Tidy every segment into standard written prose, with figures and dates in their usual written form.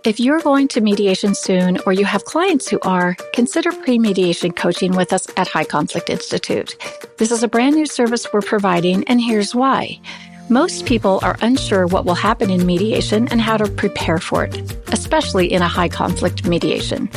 If you're going to mediation soon or you have clients who are, consider pre-mediation coaching with us at High Conflict Institute. This is a brand new service we're providing, and here's why. Most people are unsure what will happen in mediation and how to prepare for it, especially in a high conflict mediation.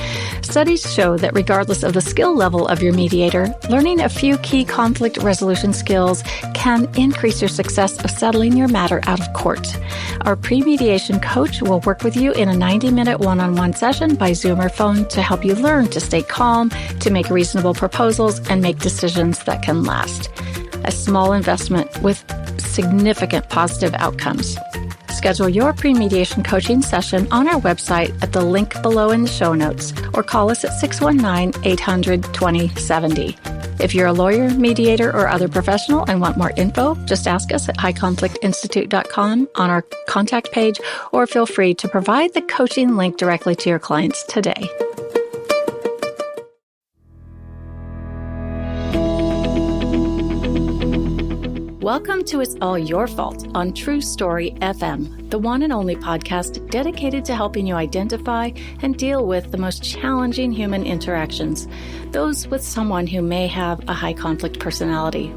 Studies show that regardless of the skill level of your mediator, learning a few key conflict resolution skills can increase your success of settling your matter out of court. Our pre-mediation coach will work with you in a 90-minute one-on-one session by Zoom or phone to help you learn to stay calm, to make reasonable proposals, and make decisions that can last. A small investment with significant positive outcomes. Schedule your pre-mediation coaching session on our website at the link below in the show notes or call us at 619-800-2070. If you're a lawyer, mediator, or other professional and want more info, just ask us at highconflictinstitute.com on our contact page, or feel free to provide the coaching link directly to your clients today. Welcome to It's All Your Fault on True Story FM, the one and only podcast dedicated to helping you identify and deal with the most challenging human interactions, those with someone who may have a high conflict personality.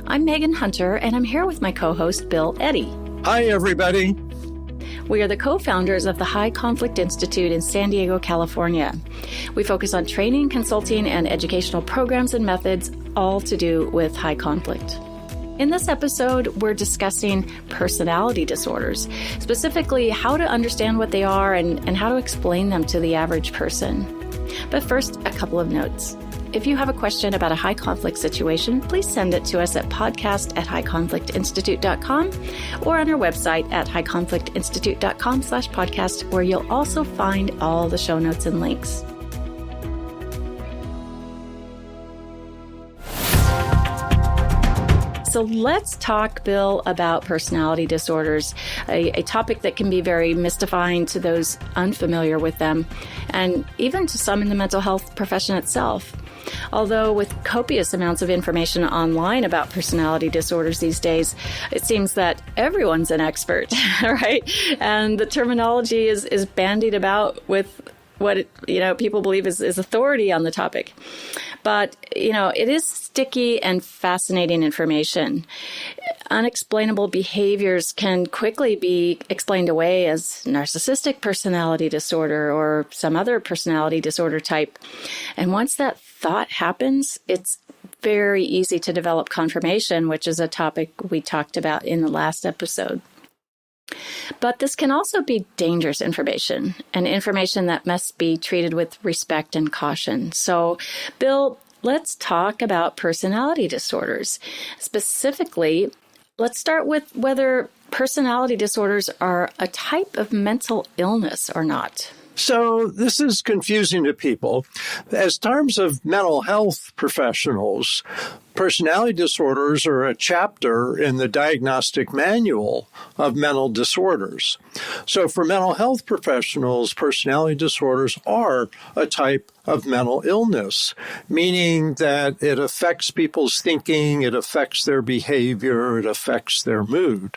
I'm Megan Hunter, and I'm here with my co-host, Bill Eddy. Hi, everybody. We are the co-founders of the High Conflict Institute in San Diego, California. We focus on training, consulting, and educational programs and methods, all to do with high conflict. In this episode, we're discussing personality disorders, specifically how to understand what they are and how to explain them to the average person. But first, a couple of notes. If you have a question about a high conflict situation, please send it to us at podcast@highconflictinstitute.com or on our website at highconflictinstitute.com/podcast, where you'll also find all the show notes and links. So let's talk, Bill, about personality disorders, a topic that can be very mystifying to those unfamiliar with them, and even to some in the mental health profession itself. Although with copious amounts of information online about personality disorders these days, it seems that everyone's an expert, right? And the terminology is bandied about with what people believe is authority on the topic. But, it is sticky and fascinating information. Unexplainable behaviors can quickly be explained away as narcissistic personality disorder or some other personality disorder type. And once that thought happens, it's very easy to develop confirmation, which is a topic we talked about in the last episode. But this can also be dangerous information, and information that must be treated with respect and caution. So, Bill, let's talk about personality disorders. Specifically, let's start with whether personality disorders are a type of mental illness or not. So this is confusing to people. As terms of mental health professionals, personality disorders are a chapter in the diagnostic manual of mental disorders. So for mental health professionals, personality disorders are a type of mental illness, meaning that it affects people's thinking, it affects their behavior, it affects their mood.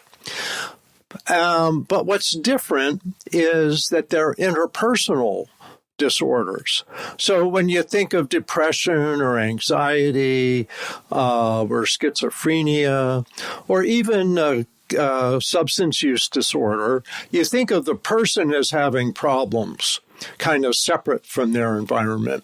But what's different is that they're interpersonal disorders. So when you think of depression or anxiety or schizophrenia or even substance use disorder, you think of the person as having problems, kind of separate from their environment.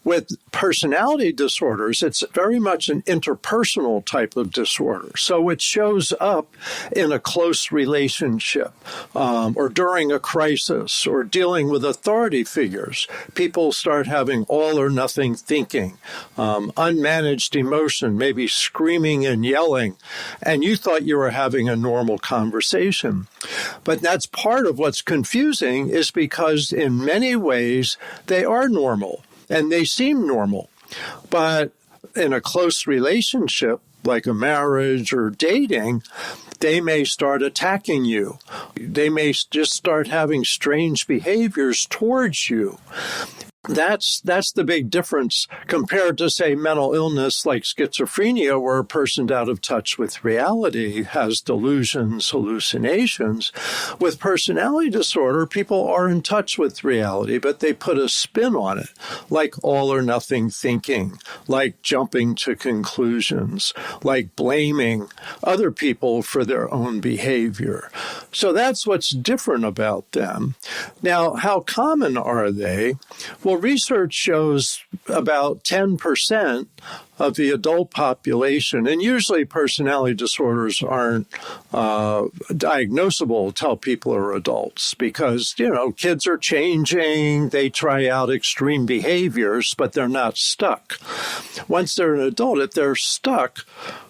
With personality disorders, it's very much an interpersonal type of disorder. So it shows up in a close relationship or during a crisis or dealing with authority figures. People start having all or nothing thinking, unmanaged emotion, maybe screaming and yelling, and you thought you were having a normal conversation. But that's part of what's confusing is because in many ways they are normal. And they seem normal. But in a close relationship, like a marriage or dating, they may start attacking you. They may just start having strange behaviors towards you. That's the big difference compared to, say, mental illness like schizophrenia, where a person's out of touch with reality, has delusions, hallucinations. With personality disorder, people are in touch with reality, but they put a spin on it, like all or nothing thinking, like jumping to conclusions, like blaming other people for their own behavior. So that's what's different about them. Now, how common are they? Well, research shows about 10% of the adult population, and usually personality disorders aren't diagnosable until people are adults because, kids are changing, they try out extreme behaviors, but they're not stuck. Once they're an adult, if they're stuck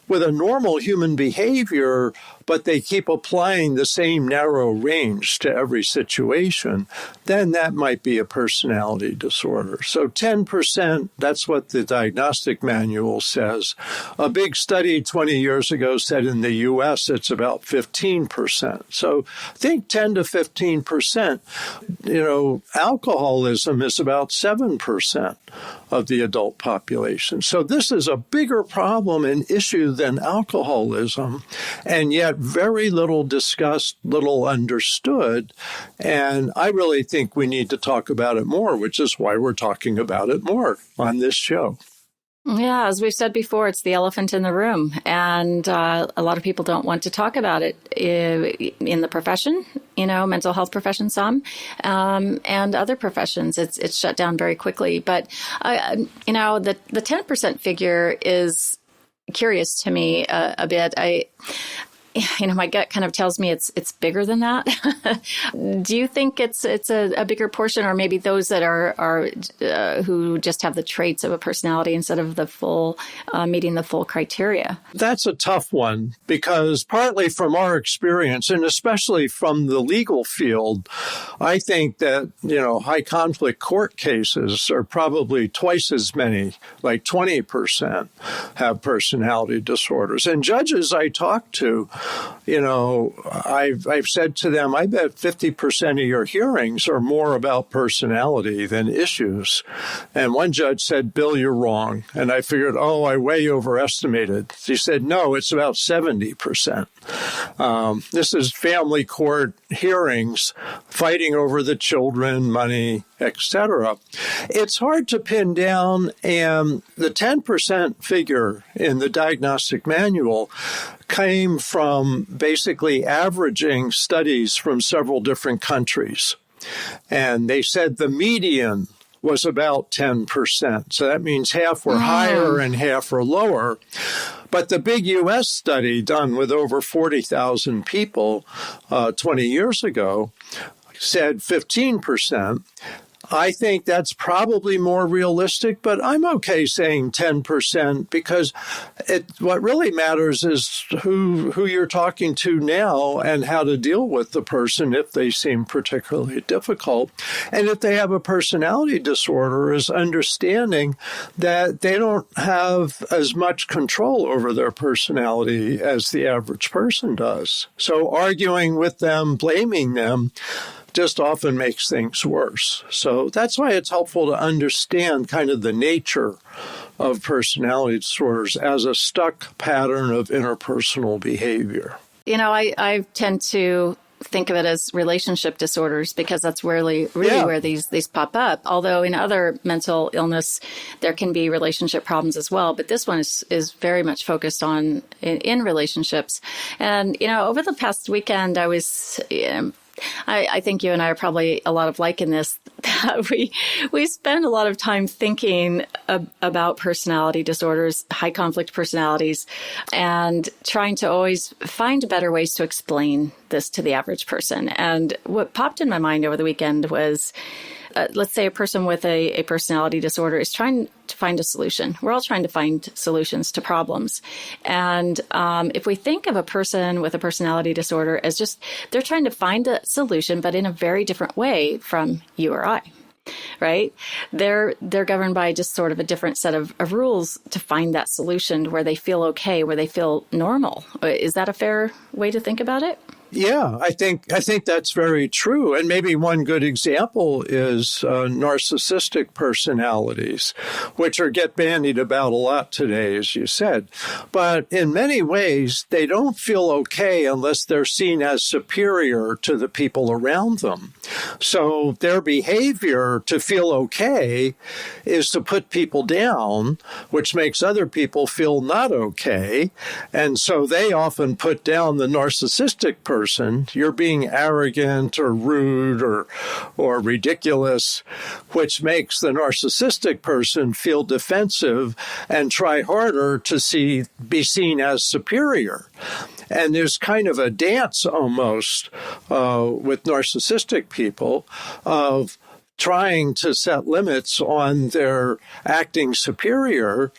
with a normal human behavior, but they keep applying the same narrow range to every situation, then that might be a personality disorder. So 10%, that's what the diagnostic manual says. A big study 20 years ago said in the U.S. it's about 15%. So think 10 to 15%. Alcoholism is about 7% of the adult population. So this is a bigger problem and issue than alcoholism, and yet very little discussed, little understood. And I really think we need to talk about it more, which is why we're talking about it more on this show. Yeah, as we've said before, it's the elephant in the room. And a lot of people don't want to talk about it in the profession, mental health profession, some, and other professions. It's shut down very quickly. But, the 10% figure is curious to me a bit. My gut kind of tells me it's bigger than that. Do you think it's a bigger portion, or maybe those that are who just have the traits of a personality instead of the full meeting the full criteria? That's a tough one because partly from our experience, and especially from the legal field, I think that high conflict court cases are probably twice as many, like 20% have personality disorders. And judges I talk to, I've said to them, I bet 50% of your hearings are more about personality than issues. And one judge said, Bill, you're wrong. And I figured, I way overestimated. He said, no, it's about 70%. This is family court hearings, fighting over the children, money, etc. It's hard to pin down, and the 10% figure in the diagnostic manual came from basically averaging studies from several different countries. And they said the median was about 10%. So that means half were higher and half were lower. But the big U.S. study done with over 40,000 people 20 years ago said 15%. I think that's probably more realistic, but I'm okay saying 10% because what really matters is who you're talking to now and how to deal with the person if they seem particularly difficult. And if they have a personality disorder, is understanding that they don't have as much control over their personality as the average person does. So arguing with them, blaming them, just often makes things worse. So that's why it's helpful to understand kind of the nature of personality disorders as a stuck pattern of interpersonal behavior. I tend to think of it as relationship disorders because that's really where these pop up. Although in other mental illness, there can be relationship problems as well. But this one is very much focused on in relationships. And, over the past weekend, I was... I think you and I are probably a lot of like in this, that we spend a lot of time thinking about personality disorders, high conflict personalities, and trying to always find better ways to explain this to the average person. And what popped in my mind over the weekend was, let's say a person with a personality disorder is trying to find a solution. We're all trying to find solutions to problems. And if we think of a person with a personality disorder as just, they're trying to find a solution, but in a very different way from you or I, right? They're governed by just sort of a different set of rules to find that solution where they feel okay, where they feel normal. Is that a fair way to think about it? Yeah, I think that's very true. And maybe one good example is narcissistic personalities, which get bandied about a lot today, as you said. But in many ways, they don't feel okay unless they're seen as superior to the people around them. So their behavior to feel okay is to put people down, which makes other people feel not okay. And so they often put down the narcissistic person. You're being arrogant or rude or ridiculous, which makes the narcissistic person feel defensive and try harder to be seen as superior. And there's kind of a dance almost with narcissistic people of trying to set limits on their acting superior,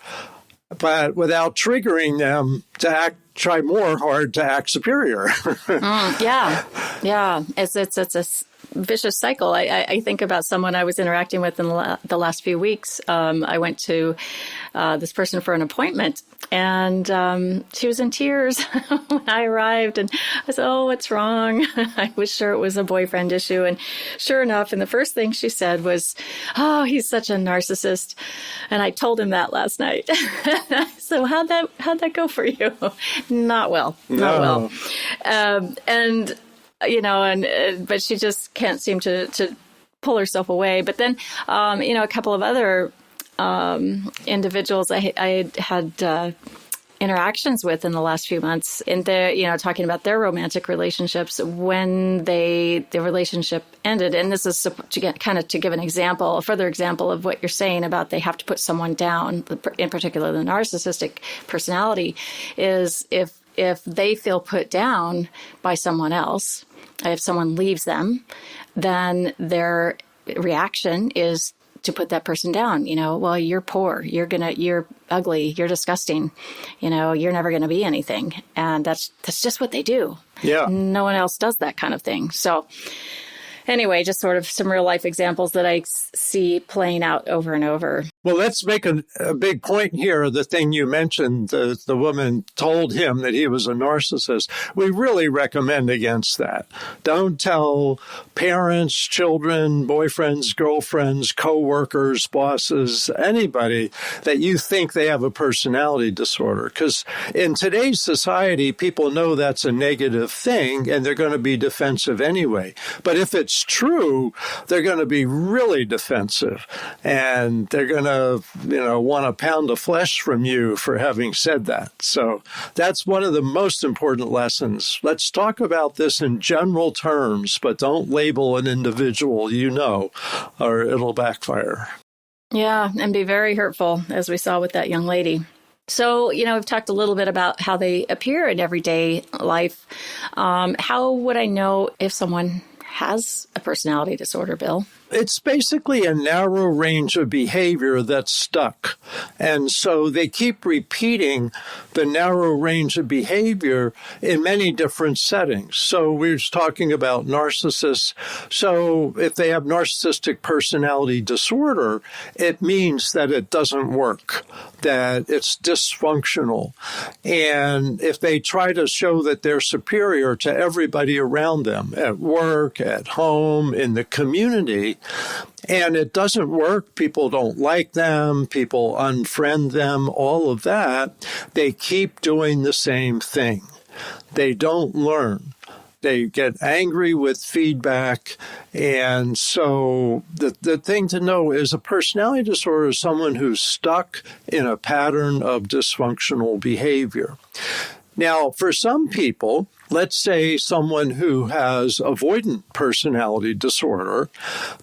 but without triggering them to try more hard to act superior. Yeah. It's a vicious cycle. I think about someone I was interacting with in the last few weeks. I went to this person for an appointment, and she was in tears when I arrived. And I said, "Oh, what's wrong?" I was sure it was a boyfriend issue. And sure enough, and the first thing she said was, "Oh, he's such a narcissist." And I told him that last night. So how'd that go for you? Not well. And but she just can't seem to pull herself away. But then, a couple of other individuals I had interactions with in the last few months, and they're, talking about their romantic relationships when the relationship ended. And this is to give an example, a further example of what you're saying about they have to put someone down, in particular the narcissistic personality, is if they feel put down by someone else, if someone leaves them, then their reaction is to put that person down. Well, you're poor, you're ugly, you're disgusting, you're never going to be anything. And that's just what they do. Yeah. No one else does that kind of thing. So anyway, just sort of some real life examples that I see playing out over and over. Well, let's make a big point here. The thing you mentioned, the woman told him that he was a narcissist. We really recommend against that. Don't tell parents, children, boyfriends, girlfriends, coworkers, bosses, anybody that you think they have a personality disorder. Because in today's society, people know that's a negative thing and they're going to be defensive anyway. But if it's true, they're going to be really defensive and they're going to want a pound of flesh from you for having said that. So that's one of the most important lessons. Let's talk about this in general terms, but don't label an individual, or it'll backfire. Yeah, and be very hurtful, as we saw with that young lady. So, we've talked a little bit about how they appear in everyday life. How would I know if someone has a personality disorder, Bill? It's basically a narrow range of behavior that's stuck. And so they keep repeating the narrow range of behavior in many different settings. So we're talking about narcissists. So if they have narcissistic personality disorder, it means that it doesn't work, that it's dysfunctional. And if they try to show that they're superior to everybody around them, at work, at home, in the community, and it doesn't work, people don't like them, people unfriend them, all of that, they keep doing the same thing. They don't learn. They get angry with feedback. And so the thing to know is a personality disorder is someone who's stuck in a pattern of dysfunctional behavior. Now, for some people, let's say someone who has avoidant personality disorder,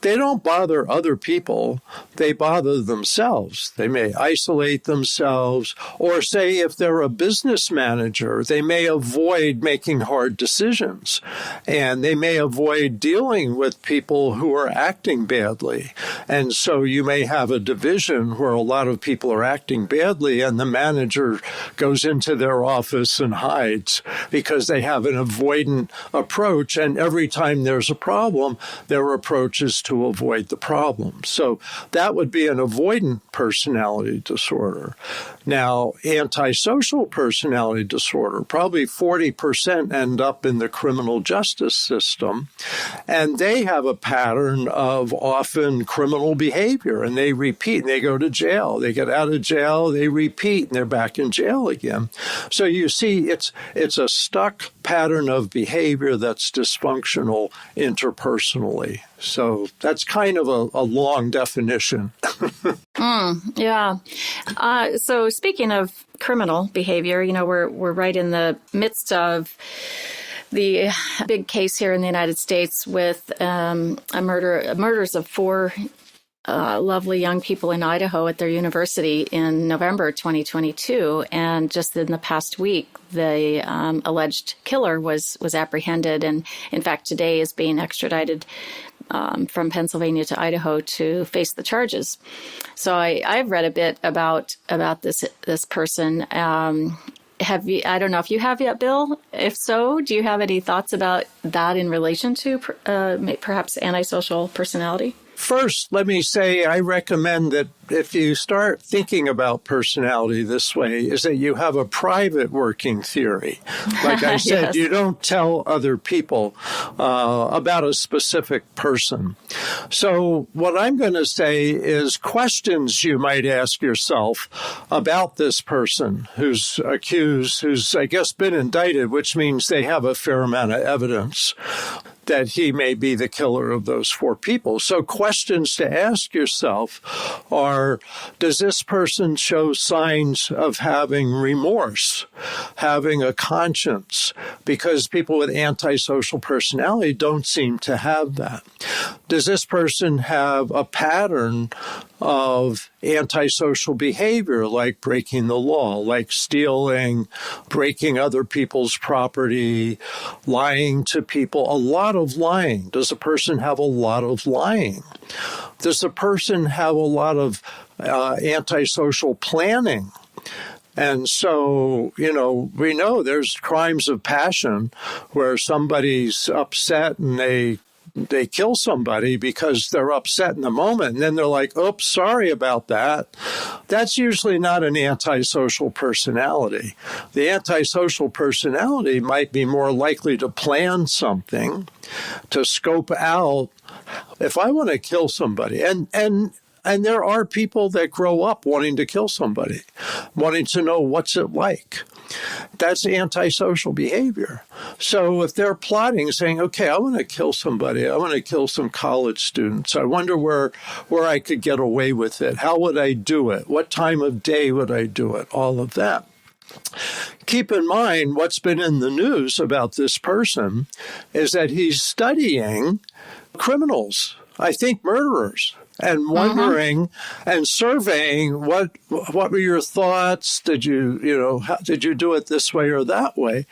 they don't bother other people, they bother themselves. They may isolate themselves, or say if they're a business manager, they may avoid making hard decisions, and they may avoid dealing with people who are acting badly. And so you may have a division where a lot of people are acting badly, and the manager goes into their office and hides because they have have an avoidant approach, and every time there's a problem, their approach is to avoid the problem. So that would be an avoidant personality disorder. Now, antisocial personality disorder, probably 40% end up in the criminal justice system, and they have a pattern of often criminal behavior, and they repeat, and they go to jail. They get out of jail, they repeat, and they're back in jail again. So you see, it's a stuck pattern of behavior that's dysfunctional interpersonally. So that's kind of a long definition. Yeah. So speaking of criminal behavior, we're right in the midst of the big case here in the United States with murders of four lovely young people in Idaho at their university in November 2022. And just in the past week, the alleged killer was apprehended, and in fact today is being extradited from Pennsylvania to Idaho to face the charges. So I've read a bit about this person. Have you? I don't know if you have yet, Bill. If so, do you have any thoughts about that in relation to perhaps antisocial personality? First, let me say I recommend that if you start thinking about personality this way, is that you have a private working theory. Like I said, Yes. You don't tell other people about a specific person. So what I'm going to say is questions you might ask yourself about this person who's accused, who's, I guess, been indicted, which means they have a fair amount of evidence that he may be the killer of those four people. So questions to ask yourself are, does this person show signs of having remorse, having a conscience? Because people with antisocial personality don't seem to have that. Does this person have a pattern of antisocial behavior, like breaking the law, like stealing, breaking other people's property, lying to people, a lot of lying? Does a person have a lot of lying? Does a person have a lot of antisocial planning? And so, we know there's crimes of passion where somebody's upset and they kill somebody because they're upset in the moment. And then they're like, oops, sorry about that. That's usually not an antisocial personality. The antisocial personality might be more likely to plan something, to scope out, if I want to kill somebody. And there are people that grow up wanting to kill somebody, wanting to know what's it like. That's antisocial behavior. So if they're plotting, saying, okay, I want to kill somebody, I want to kill some college students, I wonder where I could get away with it. How would I do it? What time of day would I do it? All of that. Keep in mind what's been in the news about this person is that he's studying criminals, I think murderers, and wondering and surveying what were your thoughts? Did you did you do it this way or that way?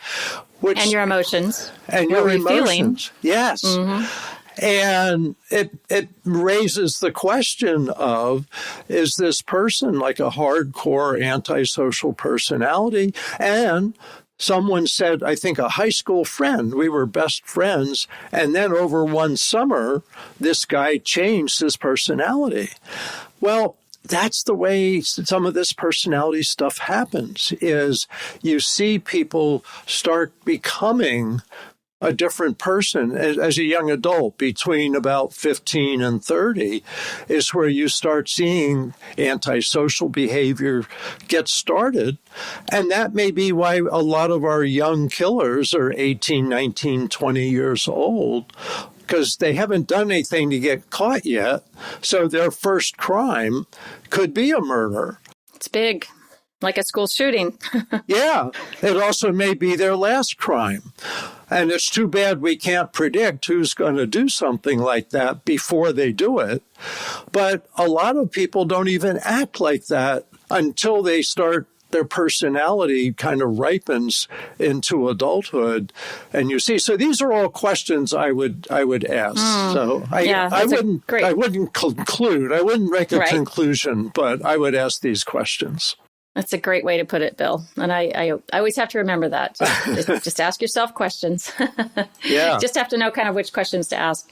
And your emotions. And what your were you emotions. Feeling? Yes. Mm-hmm. And it raises the question of, is this person like a hardcore antisocial personality? And someone said, I think a high school friend, we were best friends, and then over one summer, this guy changed his personality. Well, that's the way some of this personality stuff happens, is you see people start becoming a different person as a young adult. Between about 15 and 30 is where you start seeing antisocial behavior get started. And that may be why a lot of our young killers are 18, 19, 20 years old, because they haven't done anything to get caught yet. So their first crime could be a murder. It's big. Like a school shooting. Yeah. It also may be their last crime. And it's too bad we can't predict who's going to do something like that before they do it. But a lot of people don't even act like that until they start, their personality kind of ripens into adulthood. And you see, so these are all questions I would ask. So I wouldn't conclude. I wouldn't make a conclusion, but I would ask these questions. That's a great way to put it, Bill. And I always have to remember that. Just ask yourself questions. Yeah. Just have to know kind of which questions to ask.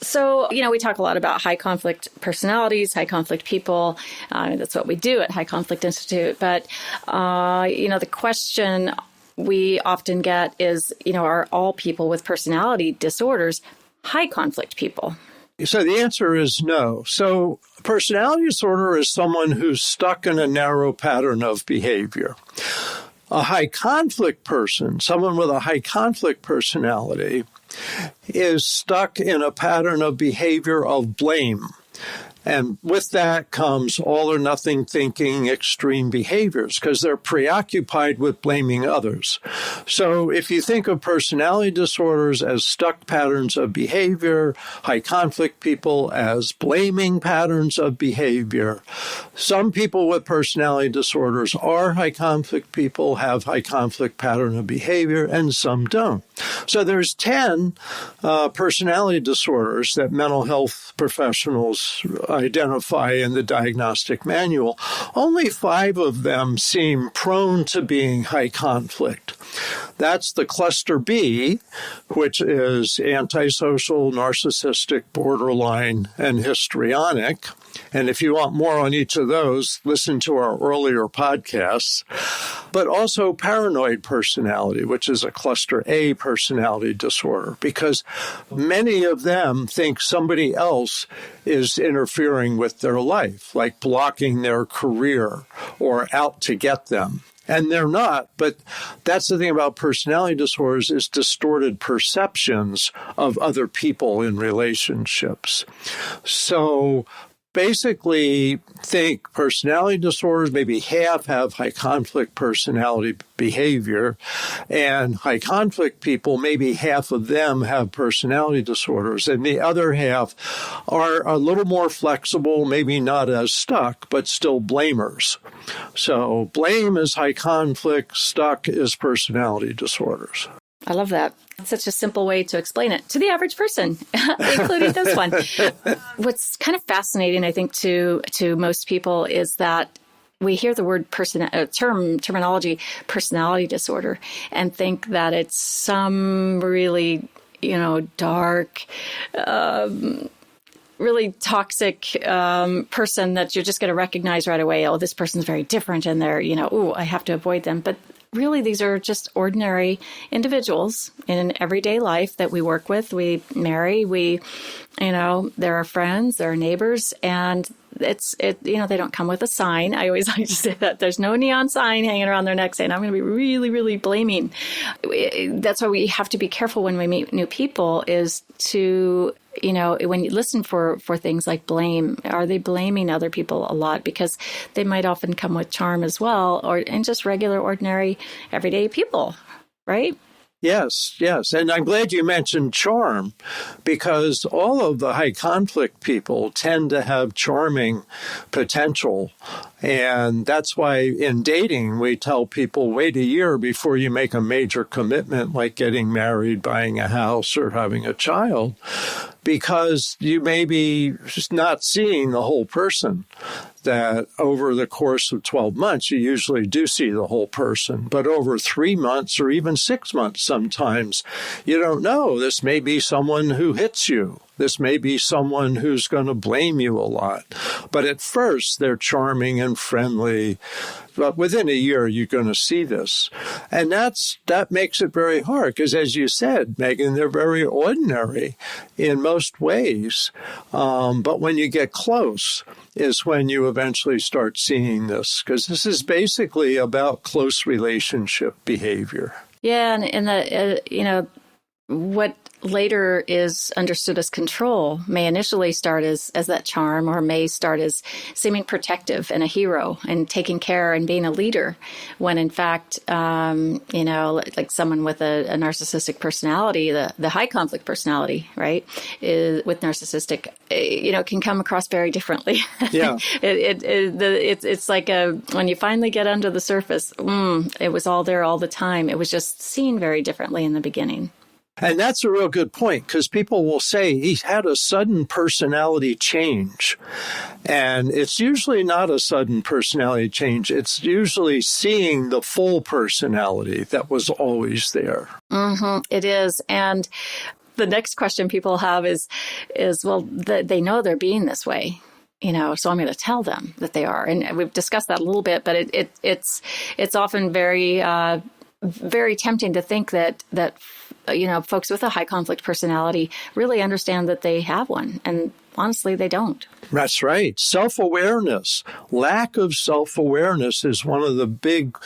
So, we talk a lot about high conflict personalities, high conflict people. That's what we do at High Conflict Institute. But, the question we often get is, are all people with personality disorders high conflict people? So the answer is no. So personality disorder is someone who's stuck in a narrow pattern of behavior. A high conflict person, someone with a high conflict personality, is stuck in a pattern of behavior of blame. And with that comes all or nothing thinking, extreme behaviors, because they're preoccupied with blaming others. So if you think of personality disorders as stuck patterns of behavior, high conflict people as blaming patterns of behavior, some people with personality disorders are high conflict people, have high conflict pattern of behavior, and some don't. So there's 10 personality disorders that mental health professionals identify in the diagnostic manual. Only 5 of them seem prone to being high conflict. That's the cluster B, which is antisocial, narcissistic, borderline, and histrionic. And if you want more on each of those, listen to our earlier podcasts. But also paranoid personality, which is a cluster A personality disorder, because many of them think somebody else is interfering with their life, like blocking their career or out to get them. And they're not, but that's the thing about personality disorders is distorted perceptions of other people in relationships. So basically, think personality disorders, maybe half have high conflict personality behavior, and high conflict people, maybe half of them have personality disorders, and the other half are a little more flexible, maybe not as stuck, but still blamers. So blame is high conflict, stuck is personality disorders. I love that. It's such a simple way to explain it to the average person, including this one. What's kind of fascinating, I think, to most people is that we hear the word terminology, personality disorder, and think that it's some really, dark, really toxic person that you're just going to recognize right away. Oh, this person's very different, and they're, I have to avoid them. But really, these are just ordinary individuals in everyday life that we work with, we marry, they're our friends, they're our neighbors, and they don't come with a sign. I always like to say that there's no neon sign hanging around their neck saying, I'm going to be really, really blaming. That's why we have to be careful when we meet new people is to, when you listen for things like blame, are they blaming other people a lot? Because they might often come with charm as well, and just regular, ordinary, everyday people, right? Yes. And I'm glad you mentioned charm, because all of the high conflict people tend to have charming potential. And that's why in dating, we tell people wait a year before you make a major commitment like getting married, buying a house, or having a child, because you may be just not seeing the whole person. That over the course of 12 months, you usually do see the whole person. But over 3 months or even 6 months sometimes, you don't know. This may be someone who hits you. This may be someone who's going to blame you a lot. But at first, they're charming and friendly. But within a year, you're going to see this. And that makes it very hard because, as you said, Megan, they're very ordinary in most ways. But when you get close is when you eventually start seeing this, because this is basically about close relationship behavior. Yeah, and what later is understood as control may initially start as that charm, or may start as seeming protective and a hero and taking care and being a leader, when in fact, like someone with a narcissistic personality, the high conflict personality, right, with narcissistic, can come across very differently. Yeah. It's like when you finally get under the surface, it was all there all the time. It was just seen very differently in the beginning. And that's a real good point, because people will say he had a sudden personality change. And it's usually not a sudden personality change. It's usually seeing the full personality that was always there. Mm-hmm, it is. And the next question people have is well, they know they're being this way. So I'm going to tell them that they are. And we've discussed that a little bit, but it's often very, very tempting to think that folks with a high conflict personality really understand that they have one. And honestly, they don't. That's right. Self-awareness, lack of self-awareness is one of the big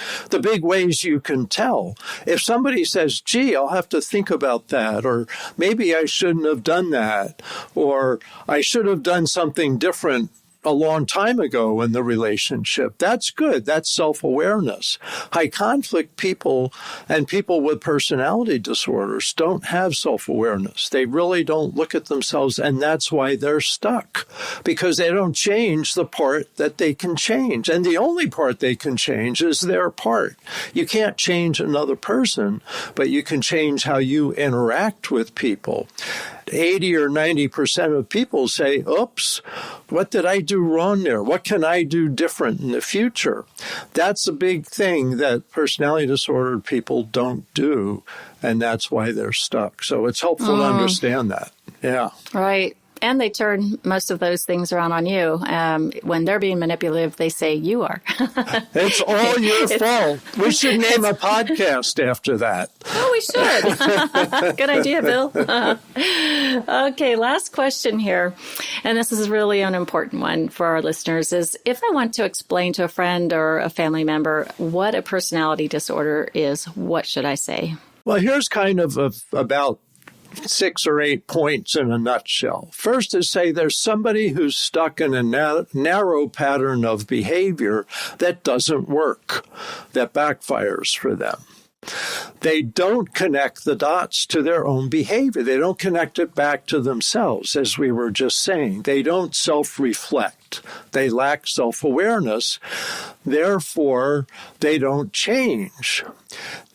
ways you can tell. If somebody says, gee, I'll have to think about that, or maybe I shouldn't have done that, or I should have done something different a long time ago in the relationship. That's good. That's self-awareness. High conflict people and people with personality disorders don't have self-awareness. They really don't look at themselves, and that's why they're stuck, because they don't change the part that they can change. And the only part they can change is their part. You can't change another person, but you can change how you interact with people. 80 or 90% of people say, oops, what did I do wrong there? What can I do different in the future? That's a big thing that personality disordered people don't do, and that's why they're stuck. So it's helpful to understand that. Yeah. Right. And they turn most of those things around on you. When they're being manipulative, they say you are. It's all your fault. We should name a podcast after that. Oh, we should. Good idea, Bill. Okay, last question here. And this is really an important one for our listeners, is if I want to explain to a friend or a family member what a personality disorder is, what should I say? Well, here's kind of about 6 or 8 points in a nutshell. First is say there's somebody who's stuck in a narrow pattern of behavior that doesn't work, that backfires for them. They don't connect the dots to their own behavior. They don't connect it back to themselves, as we were just saying. They don't self-reflect. They lack self-awareness. Therefore, they don't change.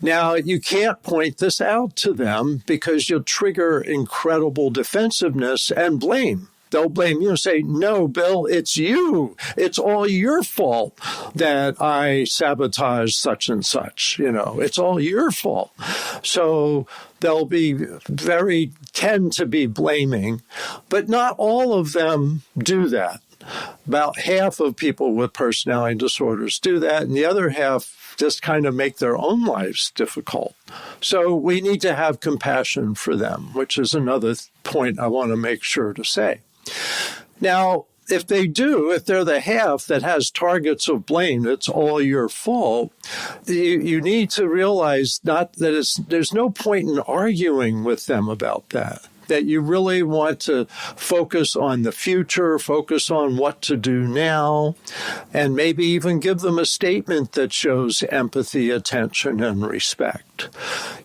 Now, you can't point this out to them because you'll trigger incredible defensive and blame. They'll blame you and say, no, Bill, it's you. It's all your fault that I sabotage such and such. It's all your fault. So they'll tend to be blaming, but not all of them do that. About half of people with personality disorders do that, and the other half just kind of make their own lives difficult. So we need to have compassion for them, which is another point I want to make sure to say. Now, if they're the half that has targets of blame, it's all your fault, you need to realize there's no point in arguing with them about that. That you really want to focus on the future, focus on what to do now, and maybe even give them a statement that shows empathy, attention, and respect.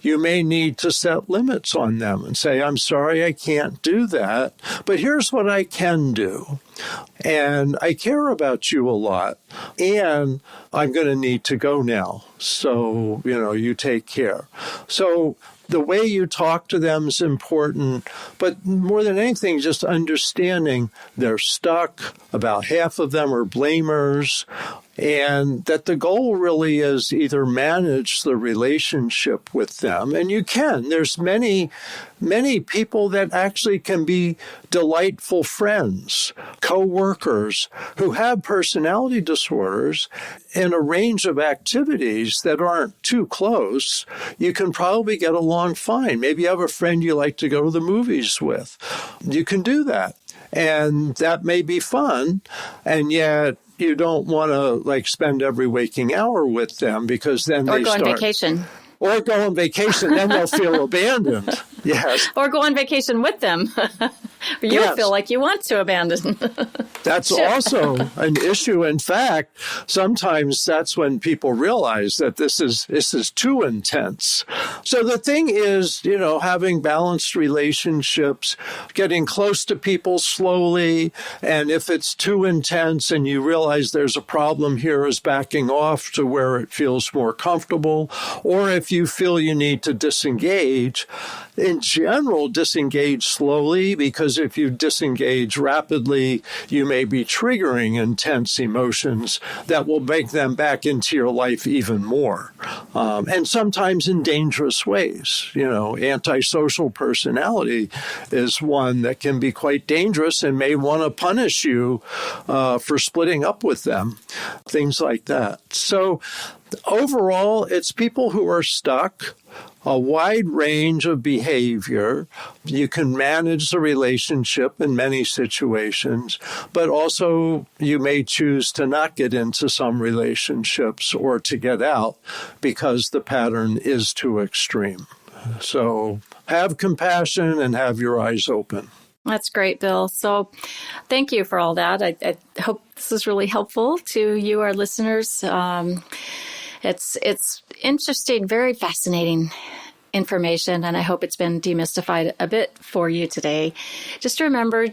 You may need to set limits on them and say, I'm sorry, I can't do that, but here's what I can do. And I care about you a lot, and I'm going to need to go now. So, you take care. So the way you talk to them is important, but more than anything, just understanding they're stuck. About half of them are blamers, and that the goal really is either manage the relationship with them, and you can. There's many people that actually can be delightful friends, co-workers who have personality disorders in a range of activities that aren't too close. You can probably get along fine. Maybe you have a friend you like to go to the movies with. You can do that. And that may be fun, and yet you don't want to spend every waking hour with them, because then they start... Or go on vacation. Or go on vacation, then they'll feel abandoned. Yes. Or go on vacation with them. You'll feel like you want to abandon. That's also an issue. In fact, sometimes that's when people realize that this is too intense. So the thing is, having balanced relationships, getting close to people slowly, and if it's too intense and you realize there's a problem here, is backing off to where it feels more comfortable, or if you feel you need to disengage, in general, disengage slowly, because if you disengage rapidly, you may be triggering intense emotions that will make them back into your life even more. And sometimes in dangerous ways. Antisocial personality is one that can be quite dangerous and may want to punish you for splitting up with them, things like that. So overall, it's people who are stuck, a wide range of behavior. You can manage the relationship in many situations, but also you may choose to not get into some relationships or to get out because the pattern is too extreme. So have compassion and have your eyes open. That's great, Bill. So thank you for all that. I hope this is really helpful to you, our listeners. It's interesting, very fascinating information, and I hope it's been demystified a bit for you today. Just remember,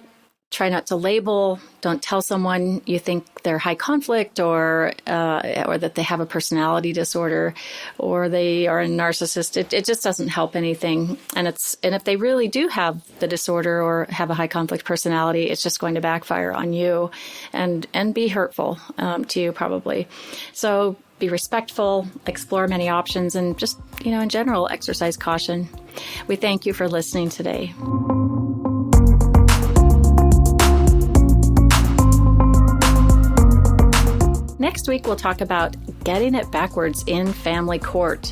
try not to label. Don't tell someone you think they're high conflict or that they have a personality disorder or they are a narcissist. It just doesn't help anything. And if they really do have the disorder or have a high conflict personality, it's just going to backfire on you and be hurtful to you probably. So be respectful, explore many options, and just, in general, exercise caution. We thank you for listening today. Next week, we'll talk about getting it backwards in family court.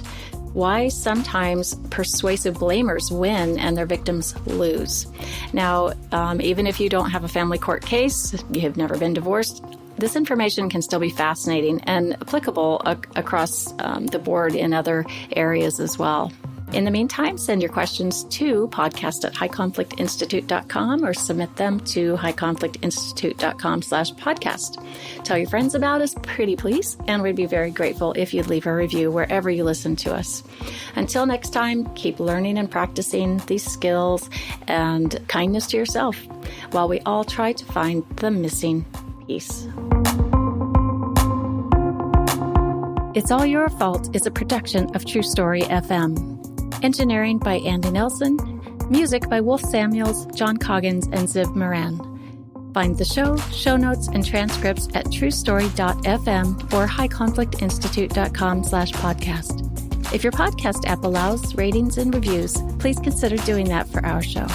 Why sometimes persuasive blamers win and their victims lose. Now, even if you don't have a family court case, you have never been divorced, this information can still be fascinating and applicable across the board in other areas as well. In the meantime, send your questions to podcast@highconflictinstitute.com or submit them to highconflictinstitute.com/podcast. Tell your friends about us, pretty please, and we'd be very grateful if you'd leave a review wherever you listen to us. Until next time, keep learning and practicing these skills and kindness to yourself while we all try to find the missing piece. It's All Your Fault is a production of True Story FM. Engineering by Andy Nelson. Music by Wolf Samuels, John Coggins, and Ziv Moran. Find the show notes, and transcripts at truestory.fm or highconflictinstitute.com/podcast. If your podcast app allows ratings and reviews, please consider doing that for our show.